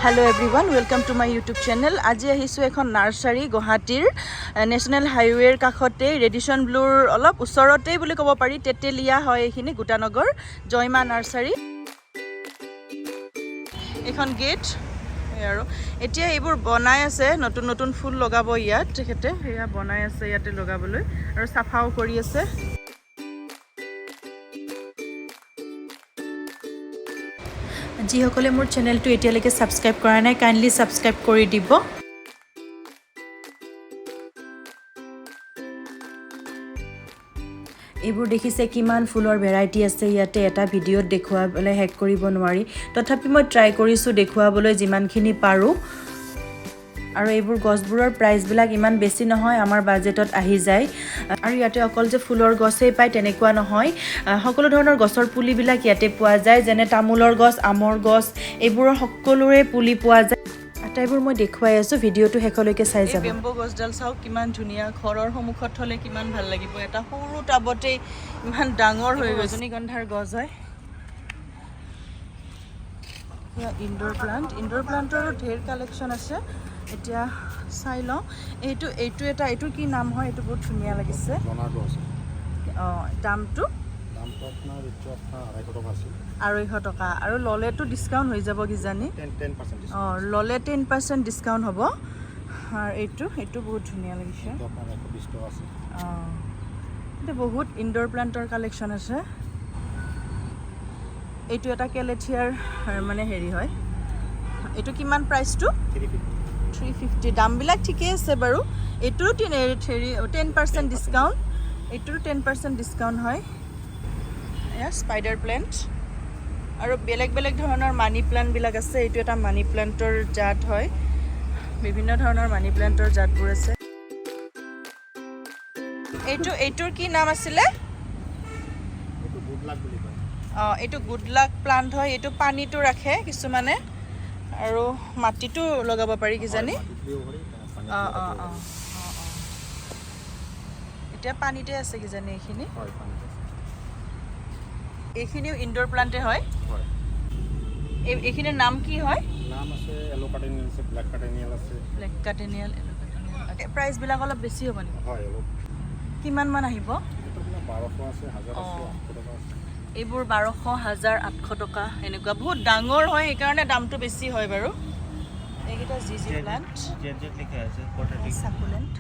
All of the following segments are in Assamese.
Hello everyone, welcome to my YouTube channel. আজি আহিছো এখন নাৰ্সাৰী গুৱাহাটীৰ নেশনাল হাইৱেৰ কাষতে ৰেডিশ্যন ব্লুৰ অলপ ওচৰতে বুলি ক'ব পাৰি তেতেলিয়া হয় এইখিনি গুটানগৰ জয়মা নাৰ্সাৰী এখন গেট আৰু এতিয়া এইবোৰ বনাই আছে নতুন নতুন ফুল লগাব ইয়াত তেখেতে এয়া বনাই আছে ইয়াতে লগাবলৈ আৰু সাফাও কৰি আছে যিসকলে মোৰ চেনেলটো এতিয়ালৈকে সাবস্ক্ৰাইব কৰা নাই কাইন্ডলি সাবস্ক্ৰাইব কৰি দিব এইবোৰ দেখিছে কিমান ফুলৰ ভেৰাইটি আছে ইয়াতে এটা ভিডিঅ'ত দেখুৱাবলৈ হেক কৰিব নোৱাৰি তথাপি মই ট্ৰাই কৰিছো দেখুৱাবলৈ যিমানখিনি পাৰো আৰু এইবোৰ গছবোৰৰ প্ৰাইচবিলাক ইমান বেছি নহয় আমাৰ বাজেটত আহি যায় আৰু ইয়াতে অকল যে ফুলৰ গছই পায় তেনেকুৱা নহয় সকলো ধৰণৰ গছৰ পুলিবিলাক ইয়াতে পোৱা যায় যেনে তামোলৰ গছ আমৰ গছ এইবোৰৰ সকলোৰে পুলি পোৱা যায় আটাইবোৰ মই দেখুৱাই আছো ভিডিঅ'টো শেষলৈকে চাই যাব বেম্বো গছডাল চাও কিমান ধুনীয়া ঘৰৰ সন্মুখত থলে কিমান ভাল লাগিব এটা সৰু টাবতে ইমান ডাঙৰ হৈ ৰজনীগন্ধাৰ গছ হয় ইনডোৰ প্লান্টৰো ঢেৰ কালেকশ্যন আছে এতিয়া চাই লওঁ এইটো কি নাম হয় এইটো বহুত ধুনীয়া লাগিছে দামটো আপোনাৰ 250 টকা আৰু ললেটো ডিসকাউন্ট হৈ যাব কি জানি 10% ললে 10% ডিসকাউন্ট হ'ব আৰু এইটো বহুত ধুনীয়া লাগিছে আপোনাৰ 120 টকা আছে এটা বহুত ইনডোৰ প্লান্টৰ কালেকশ্যন আছে এইটো এটা কেলেথিয়াৰ মানে হেৰি হয় এইটো কিমান প্ৰাইসটো 350 দামবিলাক ঠিকই আছে বাৰু এইটো 10% ডিসকাউন্ট এইটো 10% ডিসকাউন্ট হয় এয়া স্পাইডাৰ প্লান্ট আৰু বেলেগ ধৰণৰ মানি প্লান্ট বিলাক আছে এইটো এটা মানি প্লান্টৰ জাত হয় বিভিন্ন ধৰণৰ মানি প্লান্টৰ জাতবোৰ আছে এইটোৰ কি নাম আছিল এইটো গুড লাক বুলি কয় এইটো গুড লাক প্লান্ট হয় এইটো পানীটো ৰাখে কিছুমানে আৰু মাটিটো লগাব পাৰি কি জানি এতিয়া পানীতে আছে কি জানি এইখিনি এইখিনিও ইনডোৰ প্লান্টে হয় এইখিনিৰ নাম কি হয় নাম আছে ইয়েলো কাৰ্টেনিয়াল আছে ব্ল্যাক কাৰ্টেনিয়াল আছে ব্ল্যাক কাৰ্টেনিয়াল ইয়েলো কাৰ্টেনিয়াল প্ৰাইস বিলাক অলপ বেছি হ'ব নেকি হয় অলপ কিমান মান আহিব এইটো 1200 আছে 1000 আছে 800 টকা আছে এইবোৰ 1200 1000 800 টকা এনেকুৱা বহুত ডাঙৰ হয় এই কাৰণে দামটো বেছি হয় বাৰু এইকিটা জিজি প্লান্ট জেজেট লিখা আছে পটেটিক সাকুলেন্ট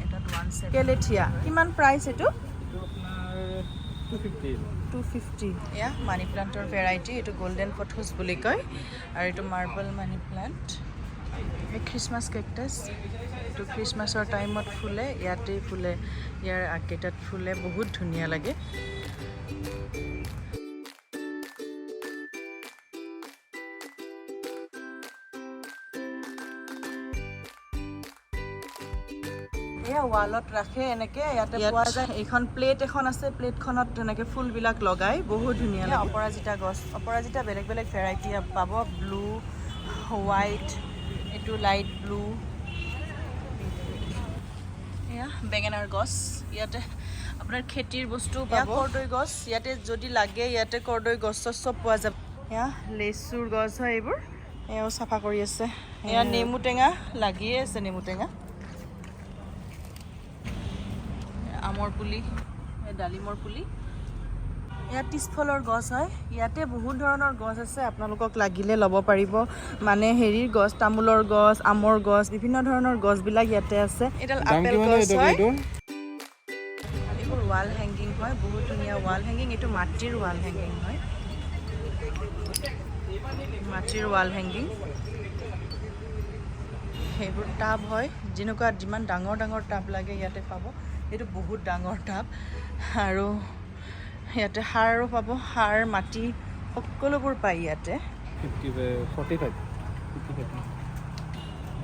এটা 17 কেলেথিয়া কিমান প্ৰাইস এটো 250 এয়া মানি প্লান্টৰ ভেৰাইটি এইটো গোল্ডেন পথুস বুলি কয় আৰু এইটো মাৰ্বল মানি প্লান্ট এই খ্ৰীষ্টমাছ কেকটাছ এইটো খ্ৰীষ্টমাছৰ টাইমত ফুলে ইয়াতে ফুলে ইয়াৰ আগকেইটাত ফুলে বহুত ধুনীয়া লাগে এয়া ওয়ালত ৰাখে এনেকে ইয়াতে পোৱা যায় এইখন প্লেট এখন আছে প্লেটখনত এনেকে ফুলবিলাক লগাই বহুত ধুনীয়া লাগে অপৰাজিতা বেলেগ ভেৰাইটি পাব ব্লু হোৱাইট এইটো লাইট ব্লু এয়া বেঙেনাৰ গছ ইয়াতে আপোনাৰ খেতিৰ বস্তু পাব কৰদৈ গছ ইয়াতে যদি লাগে ইয়াতে কৰদৈ গছ সব পোৱা যাব এয়া লেচুৰ গছ হয় এইবোৰ এয়াও চাফা কৰি আছে এয়া নেমু টেঙা লাগিয়ে আছে নেমু টেঙা আমৰ পুলি ডালিমৰ পুলি ইয়াত তিসফলৰ গছ হয় ইয়াতে বহুত ধৰণৰ গছ আছে আপোনালোকক লাগিলে ল'ব পাৰিব মানে হেৰিৰ গছ তামোলৰ গছ আমৰ গছ বিভিন্ন ধৰণৰ গছবিলাক ইয়াতে আছে এডাল আপেল গছ হয় এইবোৰ ওয়াল হ্যাঙ্গিং হয় বহুত ধুনীয়া ওয়াল হ্যাঙ্গিং এইটো মাটিৰ ওয়াল হ্যাঙ্গিং হয় মাটিৰ ওয়াল হ্যাঙ্গিং সেইবোৰ টাব হয় যেনেকুৱা যিমান ডাঙৰ টাব লাগে ইয়াতে পাব এইটো বহুত ডাঙৰ টাব আৰু ইয়াতে সাৰো পাব সাৰ মাটি সকলোবোৰ পাই ইয়াতে 45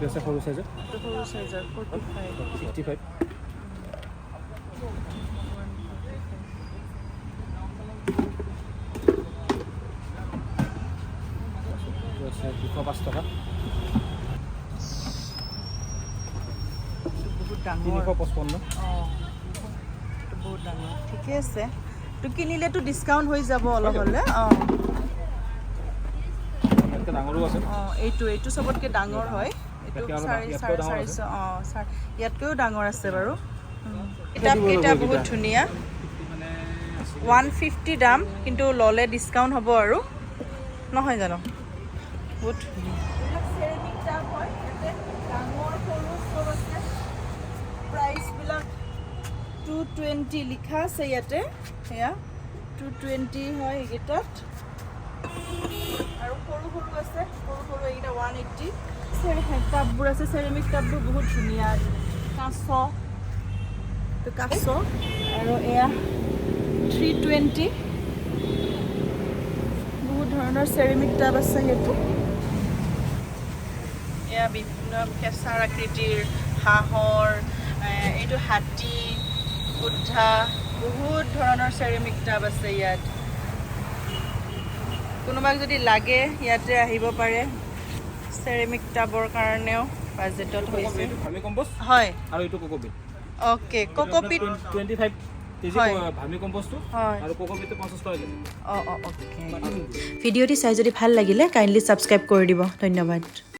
বেছে সৰু সাইজৰ 45 55 205 টকা বহুত ডাঙৰ 355 বহুত ডাঙৰ ঠিকে আছে তো কিনিলেতো ডিসকাউন্ট হৈ যাব অলপ হলে ইয়াতকে ডাঙৰো আছে এইটো সবতকৈ ডাঙৰ হয় এইটো 450 ইয়াতকৈও ডাঙৰ আছে বাৰু কিতাপকেইটা বহুত ধুনীয়া 150 দাম কিন্তু ল'লে ডিছকাউণ্ট হ'ব আৰু নহয় জানো বহুত ধুনীয়া চেৰামিক টাব হয় ইয়াতে ডাঙৰ সৰু চব আছে প্ৰাইচবিলাক 220 লিখা আছে ইয়াতে সেয়া 220 হয় এইকেইটাত আৰু সৰু সৰু আছে সৰু এইকেইটা 180 টাববোৰ আছে চেৰামিক টাববোৰ বহুত ধুনীয়া কাছ আৰু এয়া 320 বহুত ধৰণৰ চেৰামিক টাব আছে সেইটো এয়া বিভিন্ন কেঁচাৰ আকৃতিৰ হাঁহৰ এইটো হাতী বুদ্ধা বহুত ধৰণৰ চেৰামিক টাব আছে ইয়াত কোনোবাক যদি লাগে ইয়াতে আহিব পাৰে চেৰামিক টাবৰ কাৰণেও বাজেটত হৈছে হয় আৰু এইটো কোকোপিট ওকে কোকোপিট 25 কেজি ভাৰ্মি কম্পোষ্টটো আৰু কোকোপিটটো 50 টকা কেজি ওকে ভিডিঅ'টি চাই যদি ভাল লাগিলে কাইণ্ডলি ছাবস্ক্ৰাইব কৰি দিব ধন্যবাদ